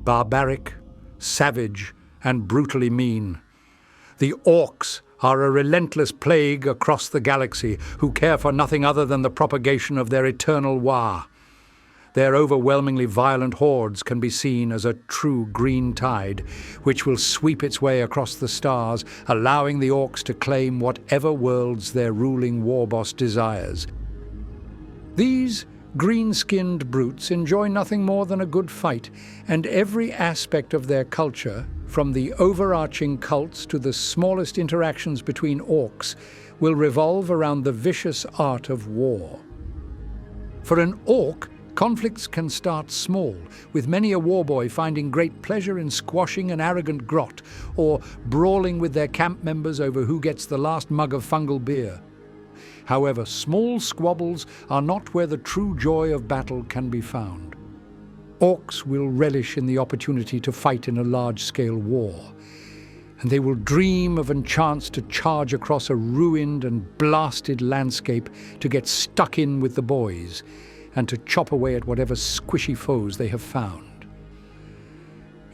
barbaric, savage, and brutally mean. The Orks are a relentless plague across the galaxy who care for nothing other than the propagation of their eternal Waaagh. Their overwhelmingly violent hordes can be seen as a true green tide, which will sweep its way across the stars, allowing the Orks to claim whatever worlds their ruling Warboss desires. These green-skinned brutes enjoy nothing more than a good fight, and every aspect of their culture, from the overarching cults to the smallest interactions between Orks, will revolve around the vicious art of war. For an Ork, conflicts can start small, with many a warboy finding great pleasure in squashing an arrogant grot or brawling with their camp members over who gets the last mug of fungal beer. However, small squabbles are not where the true joy of battle can be found. Orks will relish in the opportunity to fight in a large-scale war, and they will dream of a chance to charge across a ruined and blasted landscape to get stuck in with the boys, and to chop away at whatever squishy foes they have found.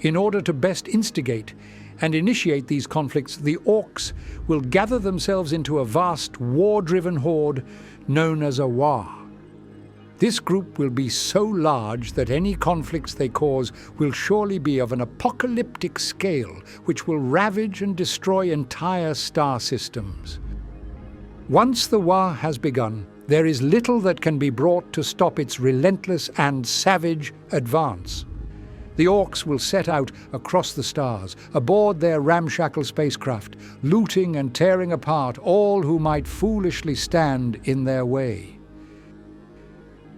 In order to best instigate and initiate these conflicts, the Orks will gather themselves into a vast war-driven horde known as a Waaagh. This group will be so large that any conflicts they cause will surely be of an apocalyptic scale, which will ravage and destroy entire star systems. Once the Waaagh has begun, there is little that can be brought to stop its relentless and savage advance. The Orks will set out across the stars, aboard their ramshackle spacecraft, looting and tearing apart all who might foolishly stand in their way.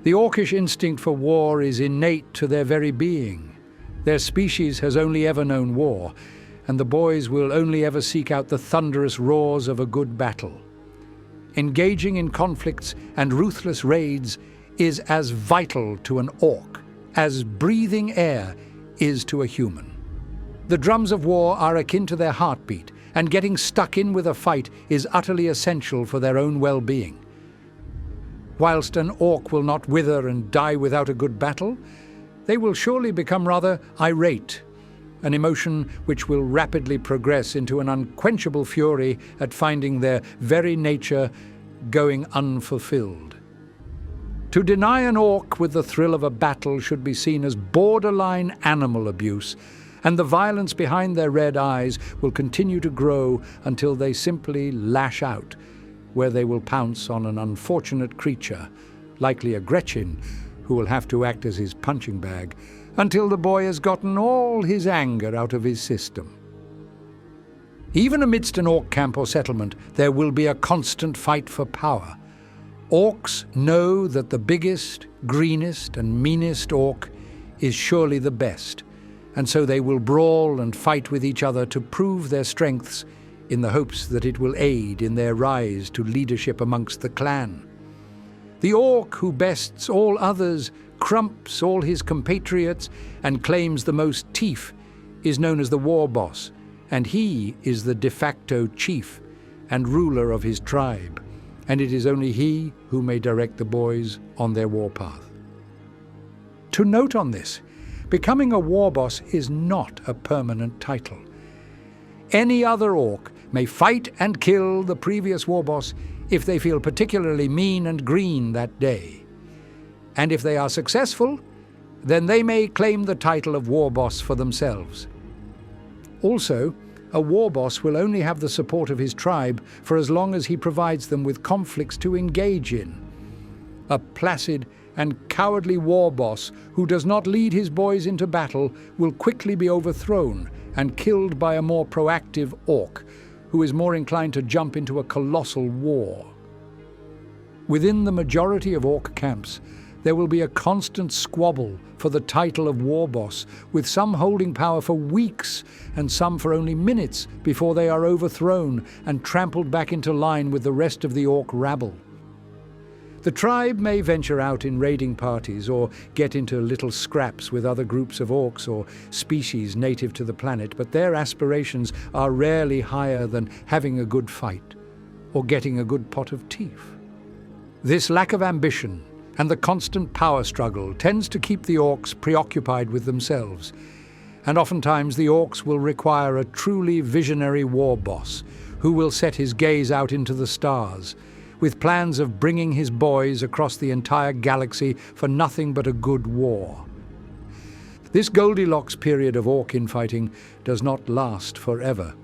The Orkish instinct for war is innate to their very being. Their species has only ever known war, and the boys will only ever seek out the thunderous roars of a good battle. Engaging in conflicts and ruthless raids is as vital to an Ork as breathing air is to a human. The drums of war are akin to their heartbeat, and getting stuck in with a fight is utterly essential for their own well-being. Whilst an Ork will not wither and die without a good battle, they will surely become rather irate, an emotion which will rapidly progress into an unquenchable fury at finding their very nature going unfulfilled. To deny an Ork with the thrill of a battle should be seen as borderline animal abuse, and the violence behind their red eyes will continue to grow until they simply lash out, where they will pounce on an unfortunate creature, likely a Gretchen, who will have to act as his punching bag, until the boy has gotten all his anger out of his system. Even amidst an Ork camp or settlement, there will be a constant fight for power. Orks know that the biggest, greenest, and meanest Ork is surely the best, and so they will brawl and fight with each other to prove their strengths in the hopes that it will aid in their rise to leadership amongst the clan. The Ork who bests all others, crumps all his compatriots, and claims the most teeth is known as the Warboss, and he is the de facto chief and ruler of his tribe, and it is only he who may direct the boys on their warpath. To note on this, becoming a Warboss is not a permanent title. Any other Ork may fight and kill the previous Warboss if they feel particularly mean and green that day. And if they are successful, then they may claim the title of Warboss for themselves. Also, a Warboss will only have the support of his tribe for as long as he provides them with conflicts to engage in. A placid and cowardly Warboss who does not lead his boys into battle will quickly be overthrown and killed by a more proactive Ork, who is more inclined to jump into a colossal war. Within the majority of Ork camps, there will be a constant squabble for the title of Warboss, with some holding power for weeks and some for only minutes before they are overthrown and trampled back into line with the rest of the Ork rabble. The tribe may venture out in raiding parties or get into little scraps with other groups of Orks or species native to the planet, but their aspirations are rarely higher than having a good fight or getting a good pot of teeth. This lack of ambition and the constant power struggle tends to keep the Orks preoccupied with themselves, and oftentimes the Orks will require a truly visionary Warboss who will set his gaze out into the stars, with plans of bringing his boys across the entire galaxy for nothing but a good war. This Goldilocks period of Ork infighting does not last forever.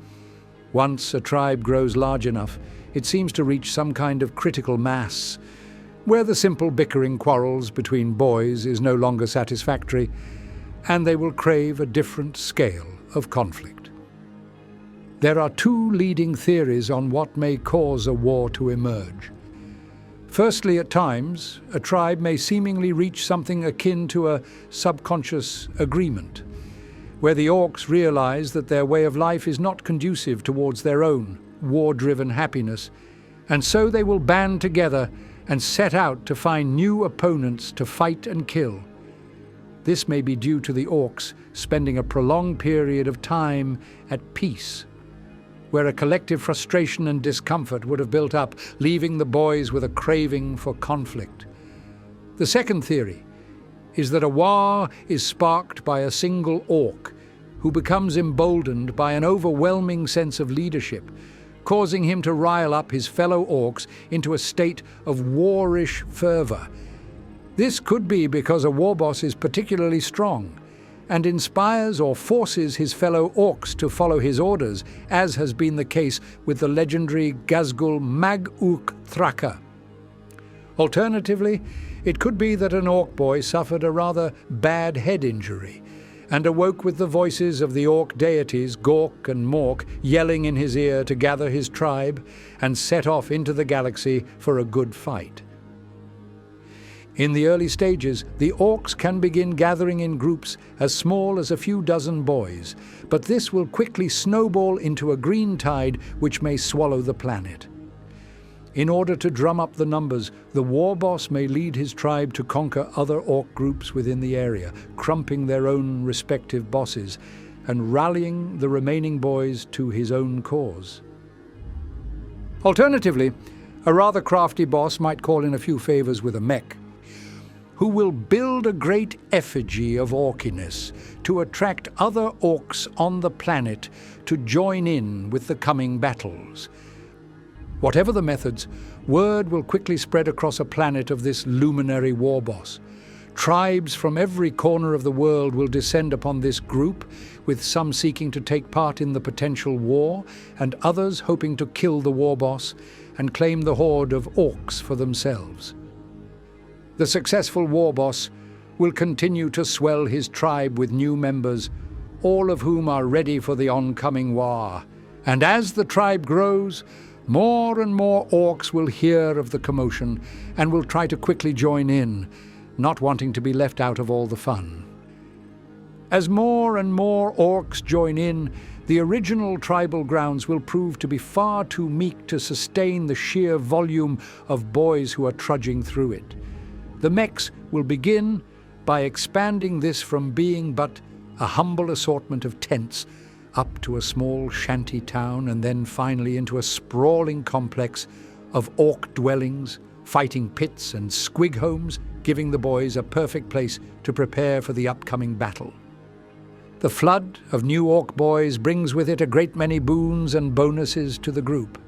Once a tribe grows large enough, it seems to reach some kind of critical mass, where the simple bickering quarrels between boys is no longer satisfactory, and they will crave a different scale of conflict. There are two leading theories on what may cause a war to emerge. Firstly, at times, a tribe may seemingly reach something akin to a subconscious agreement, where the Orks realize that their way of life is not conducive towards their own war-driven happiness, and so they will band together and set out to find new opponents to fight and kill. This may be due to the Orks spending a prolonged period of time at peace, where a collective frustration and discomfort would have built up, leaving the boys with a craving for conflict. The second theory is that a Waaagh is sparked by a single Ork, who becomes emboldened by an overwhelming sense of leadership, causing him to rile up his fellow Orks into a state of warish fervor. This could be because a Warboss is particularly strong, and inspires or forces his fellow Orks to follow his orders, as has been the case with the legendary Gazgul Mag-Uk Thraka. Alternatively, it could be that an Ork boy suffered a rather bad head injury and awoke with the voices of the Ork deities Gork and Mork yelling in his ear to gather his tribe and set off into the galaxy for a good fight. In the early stages, the Orks can begin gathering in groups as small as a few dozen boys, but this will quickly snowball into a green tide which may swallow the planet. In order to drum up the numbers, the Warboss may lead his tribe to conquer other Ork groups within the area, crumping their own respective bosses and rallying the remaining boys to his own cause. Alternatively, a rather crafty boss might call in a few favors with a Mek, who will build a great effigy of Orkiness to attract other Orks on the planet to join in with the coming battles. Whatever the methods, word will quickly spread across a planet of this luminary Warboss. Tribes from every corner of the world will descend upon this group, with some seeking to take part in the potential war, and others hoping to kill the Warboss and claim the horde of Orks for themselves. The successful Warboss will continue to swell his tribe with new members, all of whom are ready for the oncoming war. And as the tribe grows, more and more Orks will hear of the commotion and will try to quickly join in, not wanting to be left out of all the fun. As more and more Orks join in, the original tribal grounds will prove to be far too meek to sustain the sheer volume of boys who are trudging through it. The Meks will begin by expanding this from being but a humble assortment of tents up to a small shanty town, and then finally into a sprawling complex of Ork dwellings, fighting pits and squig homes, giving the boys a perfect place to prepare for the upcoming battle. The flood of new Ork boys brings with it a great many boons and bonuses to the group.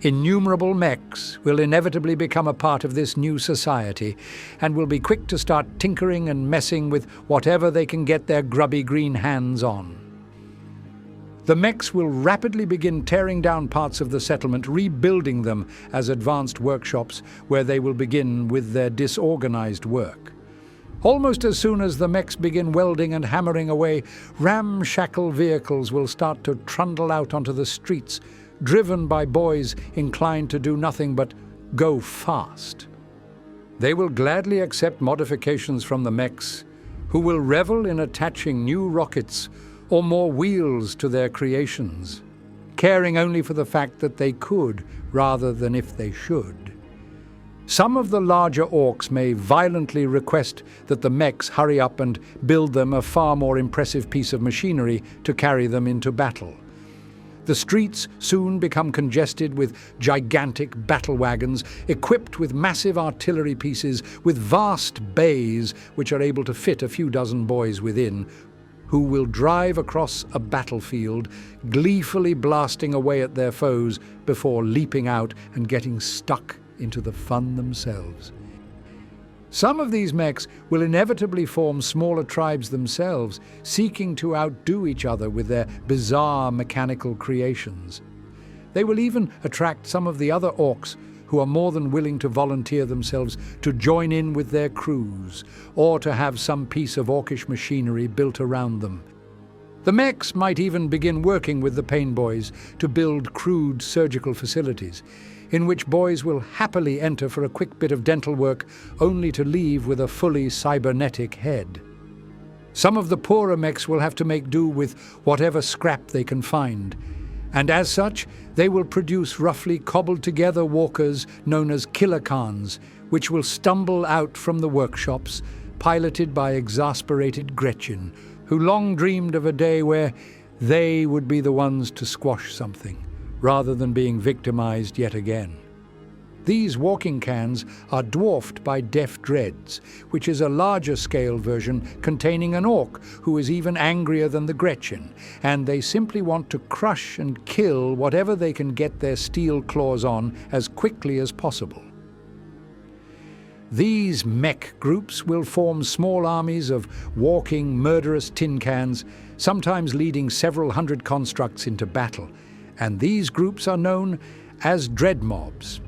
Innumerable Meks will inevitably become a part of this new society and will be quick to start tinkering and messing with whatever they can get their grubby green hands on. The Meks will rapidly begin tearing down parts of the settlement, rebuilding them as advanced workshops where they will begin with their disorganized work. Almost as soon as the Meks begin welding and hammering away, ramshackle vehicles will start to trundle out onto the streets, driven by boys inclined to do nothing but go fast. They will gladly accept modifications from the Meks, who will revel in attaching new rockets or more wheels to their creations, caring only for the fact that they could rather than if they should. Some of the larger Orks may violently request that the Meks hurry up and build them a far more impressive piece of machinery to carry them into battle. The streets soon become congested with gigantic battle wagons equipped with massive artillery pieces with vast bays which are able to fit a few dozen boys within, who will drive across a battlefield, gleefully blasting away at their foes before leaping out and getting stuck into the fun themselves. Some of these mechs will inevitably form smaller tribes themselves, seeking to outdo each other with their bizarre mechanical creations. They will even attract some of the other orcs who are more than willing to volunteer themselves to join in with their crews, or to have some piece of orcish machinery built around them. The mechs might even begin working with the pain boys to build crude surgical facilities, in which boys will happily enter for a quick bit of dental work, only to leave with a fully cybernetic head. Some of the poorer mechs will have to make do with whatever scrap they can find, and as such, they will produce roughly cobbled-together walkers known as kilokans, which will stumble out from the workshops, piloted by exasperated Gretchen, who long dreamed of a day where they would be the ones to squash something, rather than being victimized yet again. These walking cans are dwarfed by Deaf Dreads, which is a larger-scale version containing an orc who is even angrier than the Gretchen, and they simply want to crush and kill whatever they can get their steel claws on as quickly as possible. These mech groups will form small armies of walking, murderous tin cans, sometimes leading several hundred constructs into battle, and these groups are known as dread mobs.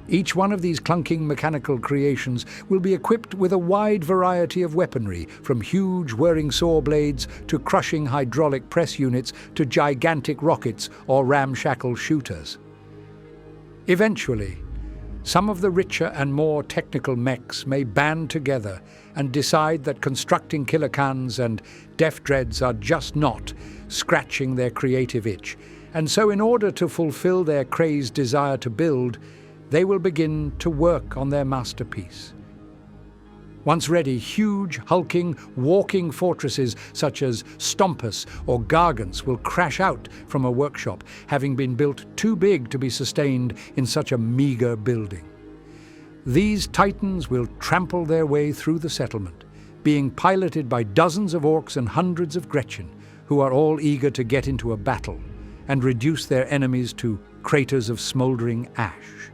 Each one of these clunking mechanical creations will be equipped with a wide variety of weaponry, from huge whirring saw blades to crushing hydraulic press units to gigantic rockets or ramshackle shooters. Eventually, some of the richer and more technical mechs may band together and decide that constructing kilokans and Deaf Dreads are just not scratching their creative itch, and so in order to fulfill their crazed desire to build, they will begin to work on their masterpiece. Once ready, huge, hulking, walking fortresses such as Stompus or Gargants will crash out from a workshop, having been built too big to be sustained in such a meager building. These titans will trample their way through the settlement, being piloted by dozens of orcs and hundreds of Gretchen, who are all eager to get into a battle and reduce their enemies to craters of smouldering ash.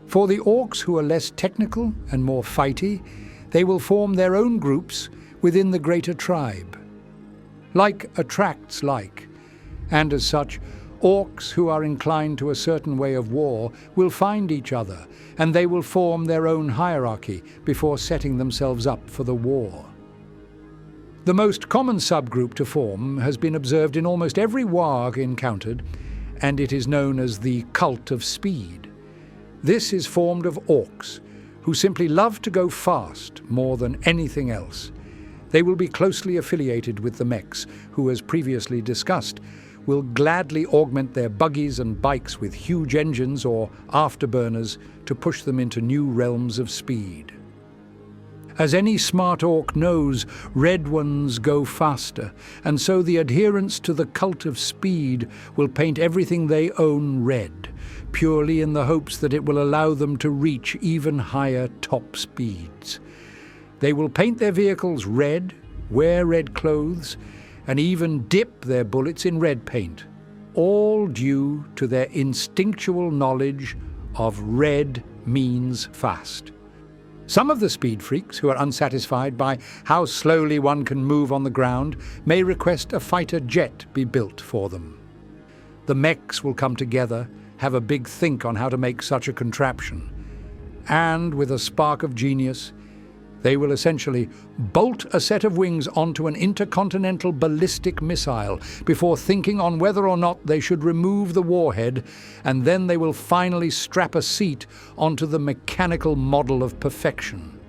For the orcs who are less technical and more fighty, they will form their own groups within the greater tribe. Like attracts like, and as such, orcs who are inclined to a certain way of war will find each other, and they will form their own hierarchy before setting themselves up for the war. The most common subgroup to form has been observed in almost every Waaagh encountered, and it is known as the Cult of Speed. This is formed of orcs, who simply love to go fast more than anything else. They will be closely affiliated with the mechs, who, as previously discussed, will gladly augment their buggies and bikes with huge engines or afterburners to push them into new realms of speed. As any smart orc knows, red ones go faster, and so the adherents to the Cult of Speed will paint everything they own red, purely in the hopes that it will allow them to reach even higher top speeds. They will paint their vehicles red, wear red clothes, and even dip their bullets in red paint, all due to their instinctual knowledge of red means fast. Some of the speed freaks who are unsatisfied by how slowly one can move on the ground may request a fighter jet be built for them. The mechs will come together, have a big think on how to make such a contraption, and with a spark of genius, they will essentially bolt a set of wings onto an intercontinental ballistic missile before thinking on whether or not they should remove the warhead, and then they will finally strap a seat onto the mechanical model of perfection.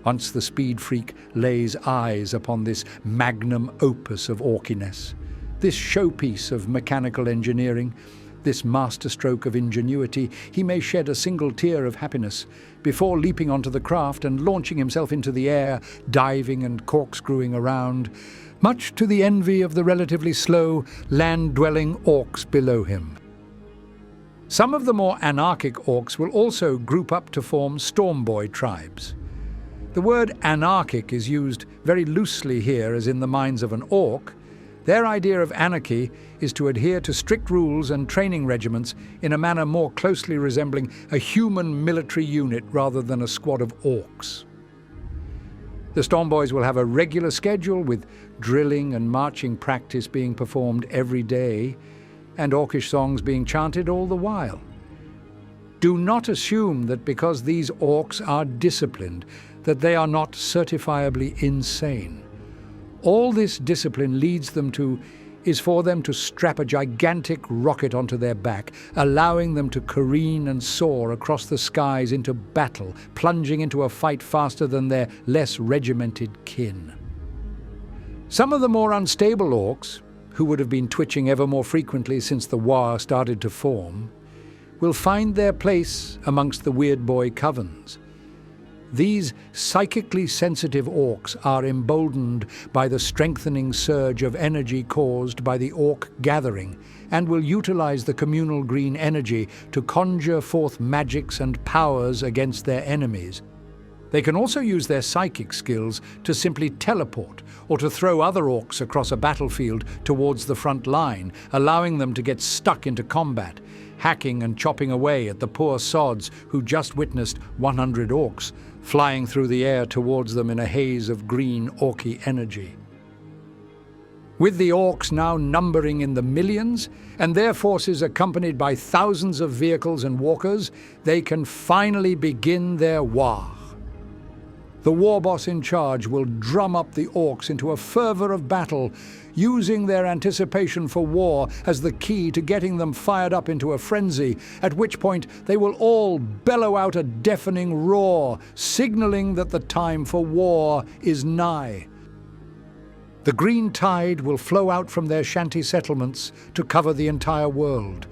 Once the speed freak lays eyes upon this magnum opus of orkiness, this showpiece of mechanical engineering, this masterstroke of ingenuity, he may shed a single tear of happiness before leaping onto the craft and launching himself into the air, diving and corkscrewing around, much to the envy of the relatively slow, land-dwelling orcs below him. Some of the more anarchic orcs will also group up to form Stormboy tribes. The word anarchic is used very loosely here, as in the minds of an orc. Their idea of anarchy is to adhere to strict rules and training regiments in a manner more closely resembling a human military unit rather than a squad of orcs. The Stormboys will have a regular schedule with drilling and marching practice being performed every day, and orcish songs being chanted all the while. Do not assume that because these orcs are disciplined, that they are not certifiably insane. All this discipline leads them to is for them to strap a gigantic rocket onto their back, allowing them to careen and soar across the skies into battle, plunging into a fight faster than their less regimented kin. Some of the more unstable orcs, who would have been twitching ever more frequently since the Waaagh started to form, will find their place amongst the weird boy covens. These psychically sensitive orcs are emboldened by the strengthening surge of energy caused by the orc gathering, and will utilize the communal green energy to conjure forth magics and powers against their enemies. They can also use their psychic skills to simply teleport or to throw other orcs across a battlefield towards the front line, allowing them to get stuck into combat, hacking and chopping away at the poor sods who just witnessed 100 orcs flying through the air towards them in a haze of green orky energy. With the orcs now numbering in the millions, and their forces accompanied by thousands of vehicles and walkers, they can finally begin their Waaagh. The Warboss in charge will drum up the orcs into a fervor of battle, using their anticipation for war as the key to getting them fired up into a frenzy, at which point they will all bellow out a deafening roar, signaling that the time for war is nigh. The green tide will flow out from their shanty settlements to cover the entire world.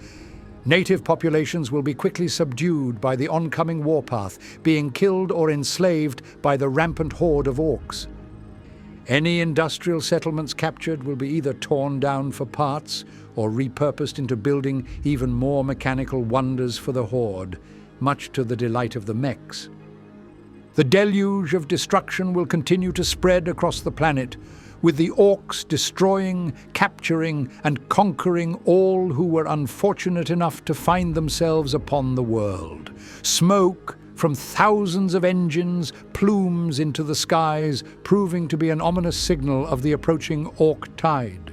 Native populations will be quickly subdued by the oncoming warpath, being killed or enslaved by the rampant horde of orcs. Any industrial settlements captured will be either torn down for parts or repurposed into building even more mechanical wonders for the horde, much to the delight of the Meks. The deluge of destruction will continue to spread across the planet, with the orcs destroying, capturing, and conquering all who were unfortunate enough to find themselves upon the world. Smoke from thousands of engines plumes into the skies, proving to be an ominous signal of the approaching orc tide.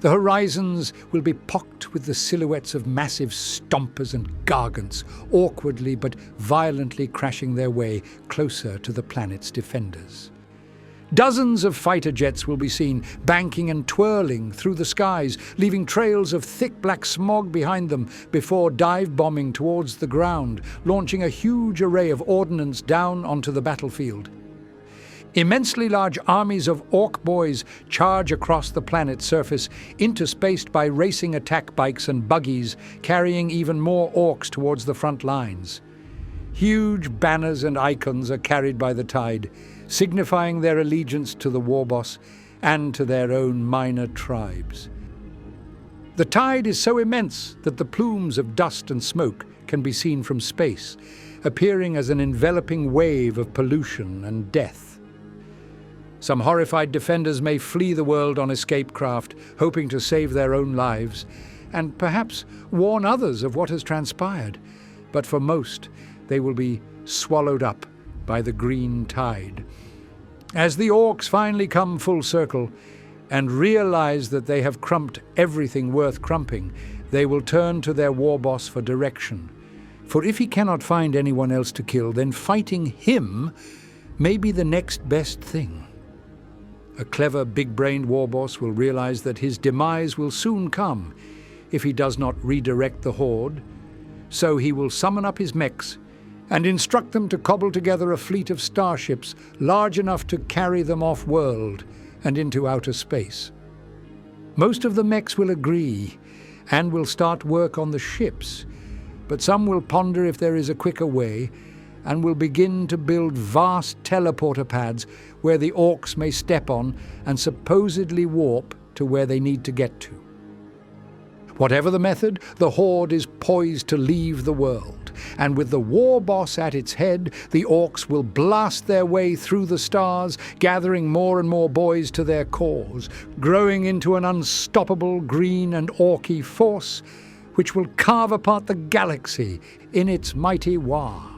The horizons will be pocked with the silhouettes of massive stompers and gargants, awkwardly but violently crashing their way closer to the planet's defenders. Dozens of fighter jets will be seen banking and twirling through the skies, leaving trails of thick black smog behind them before dive bombing towards the ground, launching a huge array of ordnance down onto the battlefield. Immensely large armies of orc boys charge across the planet's surface, interspaced by racing attack bikes and buggies, carrying even more orcs towards the front lines. Huge banners and icons are carried by the tide, signifying their allegiance to the Warboss and to their own minor tribes. The tide is so immense that the plumes of dust and smoke can be seen from space, appearing as an enveloping wave of pollution and death. Some horrified defenders may flee the world on escape craft, hoping to save their own lives, and perhaps warn others of what has transpired, but for most, they will be swallowed up by the green tide. As the orcs finally come full circle and realize that they have crumped everything worth crumping, they will turn to their Warboss for direction. For if he cannot find anyone else to kill, then fighting him may be the next best thing. A clever, big-brained Warboss will realize that his demise will soon come if he does not redirect the horde, so he will summon up his Meks and instruct them to cobble together a fleet of starships large enough to carry them off-world and into outer space. Most of the Meks will agree and will start work on the ships, but some will ponder if there is a quicker way and will begin to build vast teleporter pads where the orcs may step on and supposedly warp to where they need to get to. Whatever the method, the Horde is poised to leave the world, and with the Warboss at its head, the Orks will blast their way through the stars, gathering more and more boys to their cause, growing into an unstoppable green and orky force, which will carve apart the galaxy in its mighty Waaagh.